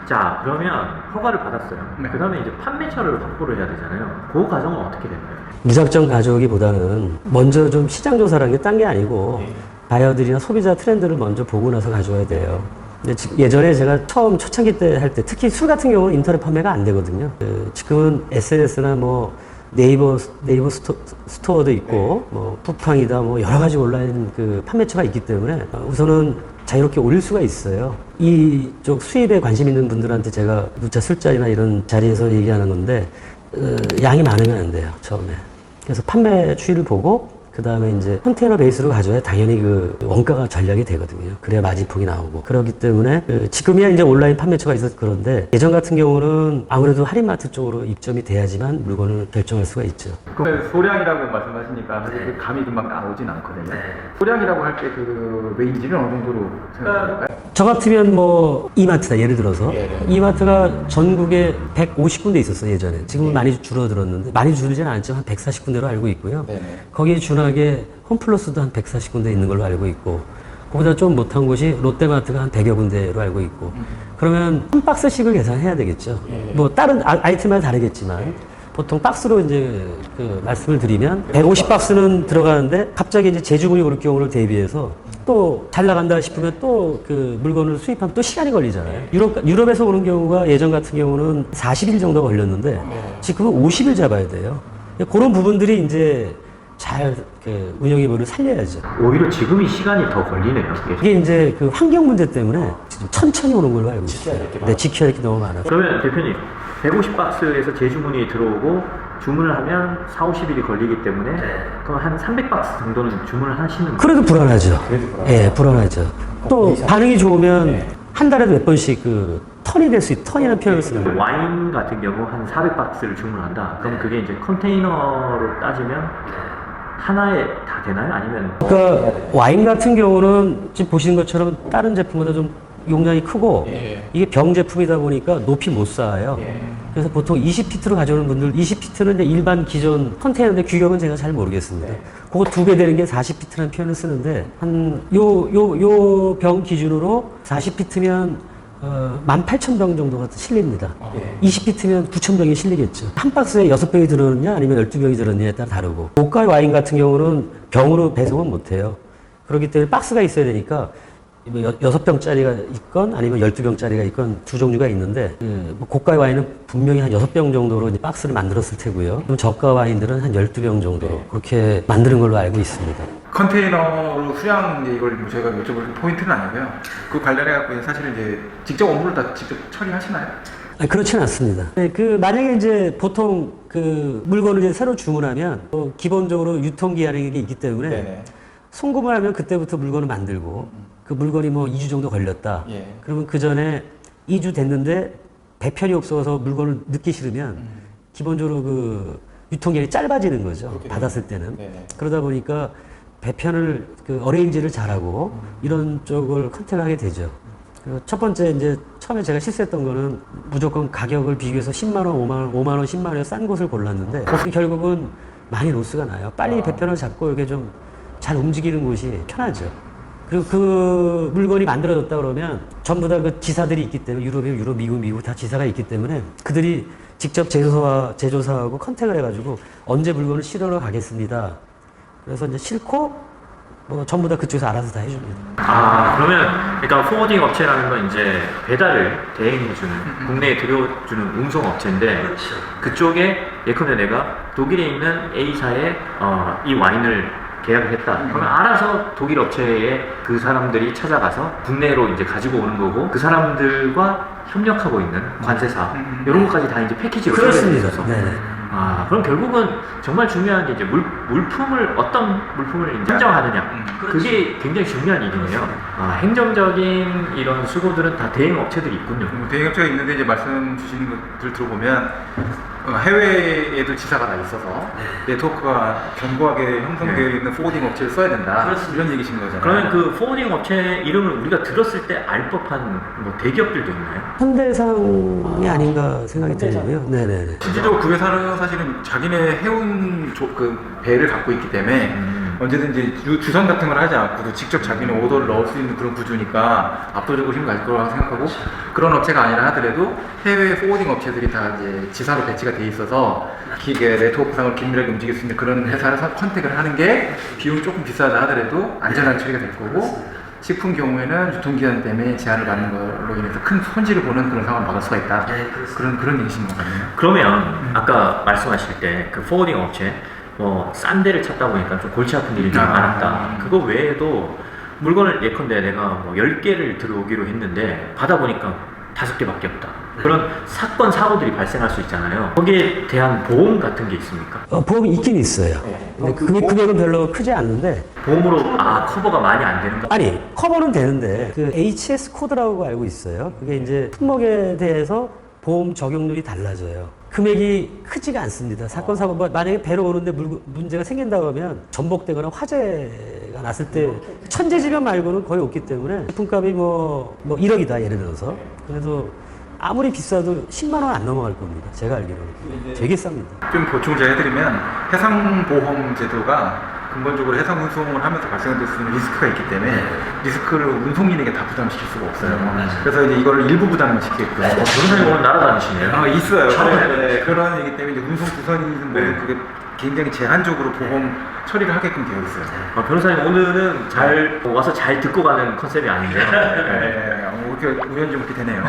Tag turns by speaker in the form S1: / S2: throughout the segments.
S1: 자, 그러면 허가를 받았어요.
S2: 네.
S1: 그 다음에 이제 판매처를 확보를 해야 되잖아요. 그 과정은 어떻게 됐나요?
S3: 무작정 가져오기보다는 먼저 좀 시장 조사라는 게 딴 게 아니고 바이어들이나 소비자 트렌드를 먼저 보고 나서 가져와야 돼요. 근데 예전에 제가 처음 초창기 때 할 때 특히 술 같은 경우는 인터넷 판매가 안 되거든요. 지금은 SNS나 뭐 네이버 스토어도 있고 뭐 쿠팡이다 뭐 여러 가지 온라인 그 판매처가 있기 때문에 우선은 자유롭게 올릴 수가 있어요. 이쪽 수입에 관심 있는 분들한테 제가 누차 술자리나 이런 자리에서 얘기하는 건데 양이 많으면 안 돼요, 처음에. 그래서 판매 추이를 보고 그 다음에 이제 컨테이너 베이스로 가져야 당연히 그 원가가 전략이 되거든요. 그래야 마진폭이 나오고. 그렇기 때문에 지금이야 이제 온라인 판매처가 있어서 그런데 예전 같은 경우는 아무래도 할인마트 쪽으로 입점이 돼야지만 물건을 결정할 수가 있죠.
S2: 그 소량이라고 말씀하시니까 사실 그 감이 금방 나오진 않거든요. 소량이라고 할 때 그 레인지는 어느 정도로 생각할까요?
S3: 저 같으면 뭐 이마트다 예를 들어서 이마트가 전국에 150군데 있었어요 예전에. 지금은 많이 줄어들었는데 많이 줄지는 않지만 한 140군데로 알고 있고요.
S2: 네네.
S3: 거기에 준하게 홈플러스도 한 140군데 있는 걸로 알고 있고 그보다 좀 못한 곳이 롯데마트가 한 100여 군데로 알고 있고 그러면 한 박스씩을 계산해야 되겠죠. 뭐 다른 아이템마다 다르겠지만 보통 박스로 이제 그 말씀을 드리면 150박스는 들어가는데 갑자기 이제 재주문이 올 경우를 대비해서 또 잘 나간다 싶으면 또 그 물건을 수입하면 또 시간이 걸리잖아요. 유럽에서 오는 경우가 예전 같은 경우는 40일 정도 걸렸는데 지금은 50일 잡아야 돼요. 그런 부분들이 이제 잘 그 운영이모를 살려야죠.
S1: 오히려 지금이 시간이 더 걸리네요.
S3: 이게 이제 그 환경 문제 때문에 지금 천천히 오는 걸로 알고 있어요. 네, 지켜야 할 게 너무 많아요.
S1: 그러면 대표님, 150박스에서 재주문이 들어오고 주문을 하면 4, 50일이 걸리기 때문에 그럼 한 300박스 정도는 주문을 하시는 거예요?
S3: 그래도 불안하죠. 예, 불안하죠. 또 반응이 좋으면 한 달에도 몇 번씩 그 턴이 될 수 있, 턴이라는 표현을 쓰는 거예요.
S1: 와인 같은 경우 한 400박스를 주문한다. 그럼 그게 이제 컨테이너로 따지면 하나에 다 되나요? 아니면
S3: 그러니까 와인 같은 경우는 지금 보시는 것처럼 다른 제품보다 좀 용량이 크고 이게 병 제품이다 보니까 높이 못 쌓아요. 그래서 보통 20피트로 가져오는 분들 20피트는 이제 일반 기존 컨테이너인데 규격은 제가 잘 모르겠습니다. 그거 2배 되는 게 40피트라는 표현을 쓰는데 한 요 병 기준으로 40피트면 18,000병 정도가 실립니다. 20피트면 9,000병이 실리겠죠. 한 박스에 6병이 들어오느냐 아니면 12병이 들어오느냐에 따라 다르고 고가 와인 같은 경우는 병으로 배송은 못해요. 그렇기 때문에 박스가 있어야 되니까 6병짜리가 있건 아니면 12병짜리가 있건 두 종류가 있는데 뭐 고가 와인은 분명히 한 6병 정도로 이제 박스를 만들었을 테고요. 그럼 저가 와인들은 한 12병 정도로 그렇게 만드는 걸로 알고 있습니다.
S2: 컨테이너로 수량 이제 이걸 뭐 저희가 여쭤볼 포인트는 아니고요. 그 관련해갖고 사실은 이제 직접 업무를 다 직접 처리하시나요?
S3: 아니, 그렇지는 않습니다. 네, 만약에 이제 보통 그 물건을 이제 새로 주문하면 기본적으로 유통기한이 있기 때문에
S2: 네네.
S3: 송금을 하면 그때부터 물건을 만들고 그 물건이 뭐 2주 정도 걸렸다. 그러면 그 전에 2주 됐는데 배편이 없어서 물건을 넣기 싫으면 기본적으로 그 유통기한이 짧아지는 거죠. 받았을 때는. 그러다 보니까 배편을 그 어레인지를 잘하고 이런 쪽을 컨택하게 되죠. 그리고 첫 번째 이제 처음에 제가 실수했던 거는 무조건 가격을 비교해서 10만 원, 5만 원, 5만 원, 10만 원에 싼 곳을 골랐는데 결국은 많이 로스가 나요. 빨리 배편을 잡고 이게 좀 잘 움직이는 곳이 편하죠. 그리고 그 물건이 만들어졌다 그러면 전부 다 그 지사들이 있기 때문에 유럽이면 유럽, 미국 다 지사가 있기 때문에 그들이 직접 제조사하고 컨택을 해가지고 언제 물건을 실으러 가겠습니다. 그래서 이제 싣고 뭐 전부 다 그쪽에서 알아서 다 해줍니다.
S1: 아, 그러면 그러니까 포워딩 업체라는 건 이제 배달을 대행해주는 국내에 들여주는 운송 업체인데 그쪽에 예컨대 내가 독일에 있는 A사에 이 와인을 계약을 했다. 그러면 알아서 독일 업체에 그 사람들이 찾아가서 국내로 이제 가지고 오는 거고 그 사람들과 협력하고 있는 관세사 이런 것까지 다 이제 패키지로
S3: 그렇습니다.
S1: 있어서.
S3: 네.
S1: 아, 그럼 결국은 정말 중요한 게 이제 물품을 어떤 물품을 이제 인정하느냐 그게 굉장히 중요한 일이네요. 아, 행정적인 이런 수고들은 다 대행 업체들이 있군요.
S2: 대행업체가 있는데 이제 말씀 주시는 것들 들어보면 해외에도 지사가 다 있어서 네트워크가 견고하게 형성되어 있는 포워딩 업체를 써야 된다. 이런 얘기신 거잖아요.
S1: 그러면 그 포워딩 업체 이름을 우리가 들었을 때 알 법한 뭐 대기업들도 있나요?
S3: 현대상이 아닌가 생각이 들고요. 네네네.
S2: 실질적으로 그 회사는 사실은 자기네 해운 그 배를 갖고 있기 때문에 언제든지 주선 같은 걸 하지 않고도 직접 자기는 오더를 넣을 수 있는 그런 구조니까 압도적으로 힘을 가질 거라고 생각하고, 그런 업체가 아니라 하더라도 해외 포워딩 업체들이 다 이제 지사로 배치가 돼 있어서 기계 네트워크상을 긴밀하게 움직일 수 있는 그런 회사를 컨택을 하는 게 비용이 조금 비싸다 하더라도 안전하게 처리가 될 거고, 식품 경우에는 유통기한 때문에 제한을 받는 걸로 인해서 큰 손실을 보는 그런 상황을 막을 수가 있다. 그런 얘기신 것 같네요.
S1: 그러면 아까 말씀하실 때 그 포워딩 업체 뭐 싼 데를 찾다 보니까 좀 골치 아픈 일이 좀 많았다. 그거 외에도 물건을 예컨대 내가 뭐 10개를 들어오기로 했는데 받아보니까 5개밖에 없다. 그런 사건, 사고들이 발생할 수 있잖아요. 거기에 대한 보험 같은 게 있습니까?
S3: 보험이 있긴 있어요. 근데 금액은 별로 크지 않는데.
S1: 보험으로 커버가 많이 안 되는 거?
S3: 아니, 커버는 되는데 그 HS 코드라고 알고 있어요. 그게 이제 품목에 대해서 보험 적용률이 달라져요. 금액이 크지가 않습니다. 사건, 사고, 만약에 배로 오는데 문제가 생긴다고 하면 전복되거나 화재가 났을 때 천재지변 말고는 거의 없기 때문에 제품값이 뭐 1억이다 예를 들어서. 그래서 아무리 비싸도 10만 원 안 넘어갈 겁니다. 제가 알기로는. 되게 쌉니다.
S2: 좀 보충을 제가 해드리면, 해상보험 제도가 근본적으로 해상 운송을 하면서 발생될 수 있는 리스크가 있기 때문에 리스크를 운송인에게 다 부담시킬 수가 없어요. 그래서 이제 이걸 일부 부담을 시키겠고요.
S1: 변호사님 오늘 날아다니시네요.
S2: 있어요.
S1: 네.
S2: 그런 얘기 때문에 이제 운송 부선이든 뭐든 그게 굉장히 제한적으로 보험 처리를 하게끔 되어 있어요.
S1: 변호사님 오늘은 와서 잘 듣고 가는 컨셉이 아닌데요.
S2: 이렇게 우연히 이렇게 되네요.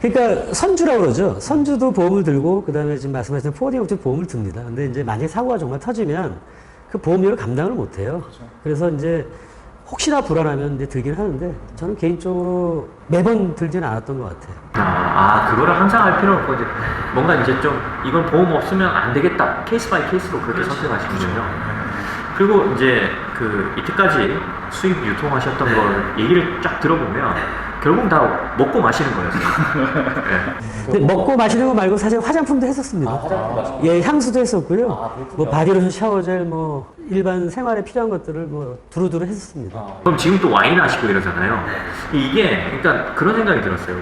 S3: 그러니까 선주라고 그러죠. 선주도 보험을 들고 그다음에 지금 말씀하신 포워딩 업체 보험을 듭니다. 근데 이제 만약에 사고가 정말 터지면 그 보험료를 감당을 못 해요. 그래서 이제 혹시나 불안하면 이제 들긴 하는데 저는 개인적으로 매번 들지는 않았던 것 같아요.
S1: 그거를 항상 할 필요는 없고, 이제 뭔가 이제 좀 이건 보험 없으면 안 되겠다. 케이스 바이 케이스로 그렇게 선택하시거든요. 그리고 이제 이때까지 수입 유통하셨던 걸 얘기를 쫙 들어보면 결국 다 먹고 마시는 거였어요.
S3: 근데 먹고 마시는 거 말고 사실 화장품도 했었습니다. 예, 향수도 했었고요. 뭐 바디로션, 샤워젤, 뭐 일반 생활에 필요한 것들을 뭐 두루두루 했었습니다.
S1: 그럼 지금 또 와인 하시고 이러잖아요. 이게 그러니까 그런 생각이 들었어요.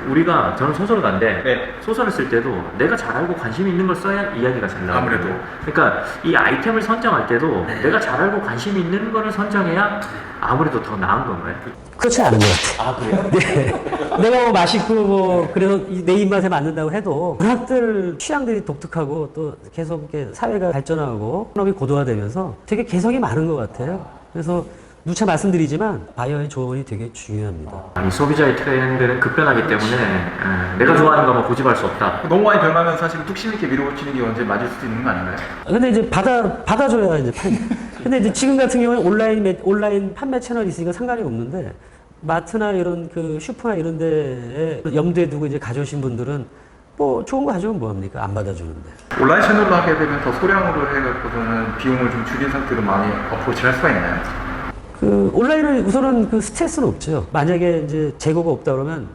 S1: 저는 소설가인데 소설을 쓸 때도 내가 잘 알고 관심 있는 걸 써야 이야기가 잘 나와요.
S2: 아무래도.
S1: 그러니까 이 아이템을 선정할 때도 내가 잘 알고 관심 있는 거를 선정해야 아무래도 더 나은 건가요?
S3: 그렇지 않은 것 같아요.
S1: 그래요?
S3: 네. 내가 뭐 맛있고 뭐 그래서 내 입맛에 맞는다고 해도 문학들 취향들이 독특하고 또 계속 이렇게 사회가 발전하고 산업이 고도화되면서 되게 개성이 많은 것 같아요. 그래서 누차 말씀드리지만 바이어의 조언이 되게 중요합니다.
S1: 이 소비자의 트렌드는 급변하기 때문에 내가 좋아하는 것만 고집할 수 없다.
S2: 너무 많이 변하면 사실 뚝심 있게 밀어붙이는 게 언제 맞을 수도 있는 거 아닌가요?
S3: 근데 이제 받아줘야 이제 근데 이제 지금 같은 경우는 온라인 판매 채널이 있으니까 상관이 없는데 마트나 이런 슈퍼나 이런 데에 염두에 두고 이제 가져오신 분들은 뭐 좋은 거 가져오면 뭐합니까? 안 받아주는데.
S2: 온라인 채널로 하게 되면 더 소량으로 해갖고서는 비용을 좀 줄인 상태로 많이 어프로치를 할 수가 있나요?
S3: 온라인은 우선은 스트레스는 없죠. 만약에 이제 재고가 없다 그러면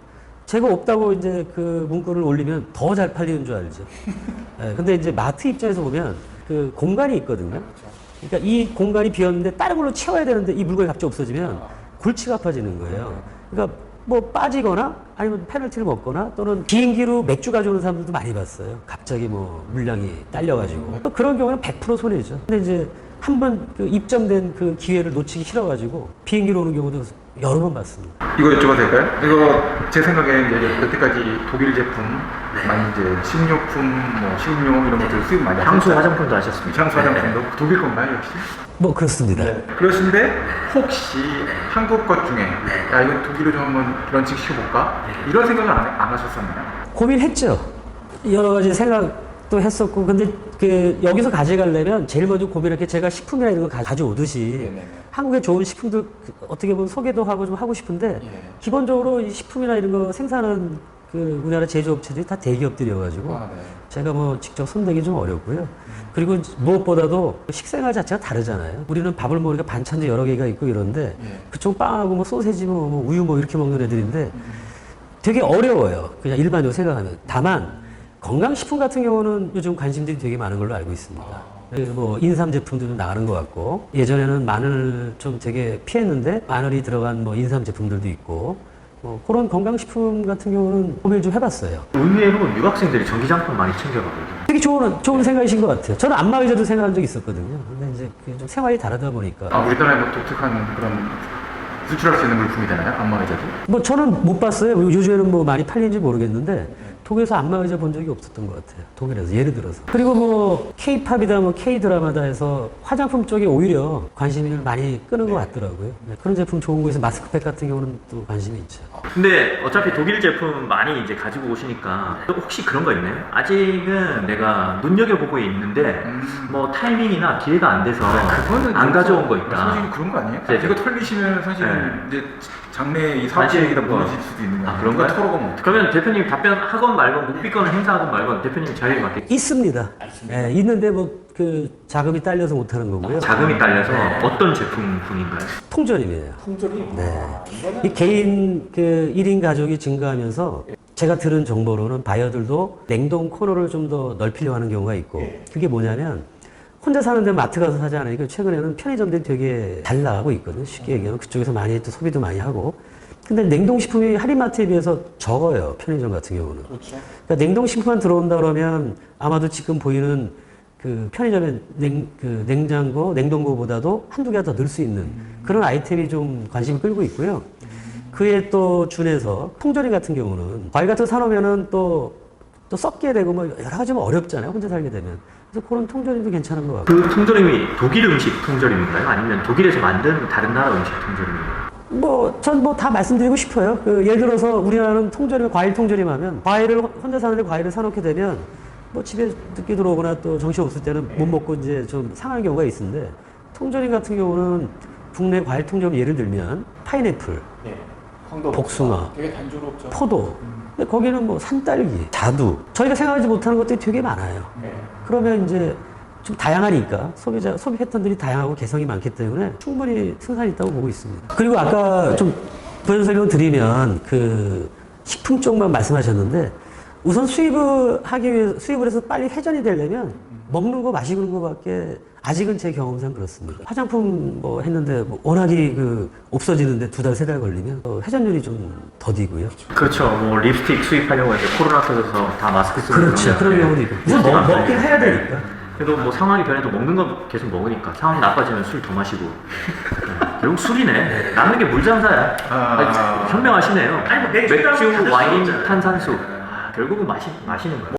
S3: 재고 없다고 이제 문구를 올리면 더 잘 팔리는 줄 알죠. 네, 근데 이제 마트 입장에서 보면 공간이 있거든요. 그러니까 이 공간이 비었는데 다른 걸로 채워야 되는데 이 물건이 갑자기 없어지면 골치가 아파지는 거예요. 그러니까 뭐 빠지거나 아니면 페널티를 먹거나 또는 비행기로 맥주 가져오는 사람들도 많이 봤어요. 갑자기 뭐 물량이 딸려가지고. 또 그런 경우는 100% 손해죠. 근데 이제 한번 입점된 기회를 놓치기 싫어가지고 비행기로 오는 경우도 여러 번 봤습니다.
S2: 이거 여쭤봐도 될까요? 이거 제 생각에 여태까지 독일 제품, 많이 이제 식료품, 식료 이런 것들 수입 많이
S1: 향수
S2: 하셨죠?
S1: 화장품도 하셨습니까?
S2: 향수 화장품도 독일 건가요 역시?
S3: 뭐 그렇습니다.
S2: 그러신데 혹시 한국 것 중에 야 이거 독일로 좀 한번 런칭 시켜볼까? 이런 생각을 안 하셨었나요?
S3: 고민했죠. 여러 가지 생각도 했었고 근데 여기서 가져가려면 제일 먼저 고민할 게 제가 식품이나 이런 거 가져오듯이 한국의 좋은 식품들 어떻게 보면 소개도 하고 좀 하고 싶은데 기본적으로 이 식품이나 이런 거 생산하는 우리나라 제조업체들이 다 대기업들이어가지고 제가 뭐 직접 손대기 좀 어렵고요. 그리고 무엇보다도 식생활 자체가 다르잖아요. 우리는 밥을 먹으니까 반찬도 여러 개가 있고 이런데 그쪽 빵하고 뭐 소세지 뭐 우유 뭐 이렇게 먹는 애들인데 되게 어려워요. 그냥 일반적으로 생각하면. 다만 건강식품 같은 경우는 요즘 관심들이 되게 많은 걸로 알고 있습니다. 뭐 인삼 제품들도 나가는 것 같고 예전에는 마늘 좀 되게 피했는데 마늘이 들어간 뭐 인삼 제품들도 있고 그런 건강식품 같은 경우는 고민을 좀 해봤어요.
S1: 의외로 유학생들이 전기장판 많이 챙겨가거든요.
S3: 되게 되게 좋은 생각이신 것 같아요. 저는 안마의자도 생각한 적이 있었거든요. 근데 이제 그게 좀 생활이 다르다 보니까.
S2: 우리나라에 뭐 독특한 그런 수출할 수 있는 물품이 되나요? 안마의자도?
S3: 뭐 저는 못 봤어요. 요즘에는 뭐 많이 팔리는지 모르겠는데 독일에서 안마의자 본 적이 없었던 것 같아요. 독일에서 예를 들어서. 그리고 뭐 K-팝이다 뭐 K-드라마다 해서 화장품 쪽에 오히려 관심을 많이 끄는 것 같더라고요. 네, 그런 제품 좋은 거에서 마스크팩 같은 경우는 또 관심이 있죠.
S1: 근데 어차피 독일 제품 많이 이제 가지고 오시니까 혹시 그런 거 있나요? 아직은 내가 눈여겨보고 있는데 뭐 타이밍이나 기회가 안 돼서
S2: 그거는
S1: 안 가져온 거 있다.
S2: 사실 그런 거 아니에요?
S1: 네.
S2: 이거 털리시면 사실은
S1: 네.
S2: 이제 장래 이 사업체에다
S1: 관심-
S2: 무너질 수도 있는 거예요.
S1: 그런가요?
S2: 이거 털어가면 어떡해?
S1: 그러면 대표님 답변하건 말건 묵비권을 행사하건 말건 대표님 자유에 맞게
S3: 있습니다. 예, 있는데 뭐 그 자금이 딸려서 못 하는 거고요.
S1: 자금이 딸려서 어떤 제품군인가요?
S3: 통조림이에요. 네. 이 개인 그 1인 가족이 증가하면서 제가 들은 정보로는 바이어들도 냉동 코너를 좀 더 넓히려고 하는 경우가 있고 그게 뭐냐면 혼자 사는데 마트 가서 사지 않으니까 최근에는 편의점들이 되게 잘 나가고 있거든요. 쉽게 얘기하면 그쪽에서 많이 또 소비도 많이 하고 근데 냉동식품이 할인마트에 비해서 적어요. 편의점 같은 경우는. 그러니까 냉동식품만 들어온다 그러면 아마도 지금 보이는 그 편의점의 냉장고, 냉동고보다도 한두 개가 더 늘 수 있는 그런 아이템이 좀 관심을 끌고 있고요. 그에 또 준해서 통조림 같은 경우는 과일 같은 거 사놓으면은 또 썩게 되고 뭐 여러 가지 뭐 어렵잖아요. 혼자 살게 되면. 그래서 그런 통조림도 괜찮은 것 같고.
S1: 그 통조림이 독일 음식 통조림인가요? 아니면 독일에서 만든 다른 나라 음식 통조림인가요?
S3: 전 뭐 다 말씀드리고 싶어요. 예를 들어서 우리나라는 통조림, 과일 통조림 하면 과일을 혼자 사는데 과일을 사놓게 되면 뭐 집에 늦게 들어오거나 또 정신 없을 때는 못 먹고 이제 좀 상하는 경우가 있는데 통조림 같은 경우는 국내 과일 통조림 예를 들면 파인애플, 복숭아,
S2: 되게 단조롭죠.
S3: 포도. 근데 거기는 뭐 산딸기, 자두. 저희가 생각하지 못하는 것들이 되게 많아요. 그러면 이제 좀 다양하니까 소비 패턴들이 다양하고 개성이 많기 때문에 충분히 승산이 있다고 보고 있습니다. 그리고 아까 좀 부연 설명 드리면 그 식품 쪽만 말씀하셨는데 우선 수입을 해서 빨리 회전이 되려면 먹는 거 마시는 거밖에 아직은 제 경험상 그렇습니다. 화장품 뭐 했는데 뭐 워낙이 없어지는데 2달, 3달 걸리면 회전율이 좀 더디고요.
S1: 그렇죠. 뭐 립스틱 수입하려고 해서 코로나 터져서 다 마스크 쓰고
S3: 그렇죠. 그런 경우도 있고. 우선 먹긴 해야 되니까.
S1: 그래도 뭐 상황이 변해도 먹는 거 계속 먹으니까 상황이 나빠지면 술 더 마시고 결국 술이네. 남는 게 물장사야. 현명하시네요.
S4: 아니, 뭐
S1: 맥주,
S4: 맥주랑
S1: 와인,
S4: 같이
S1: 탄산수 결국은 마시는 거야.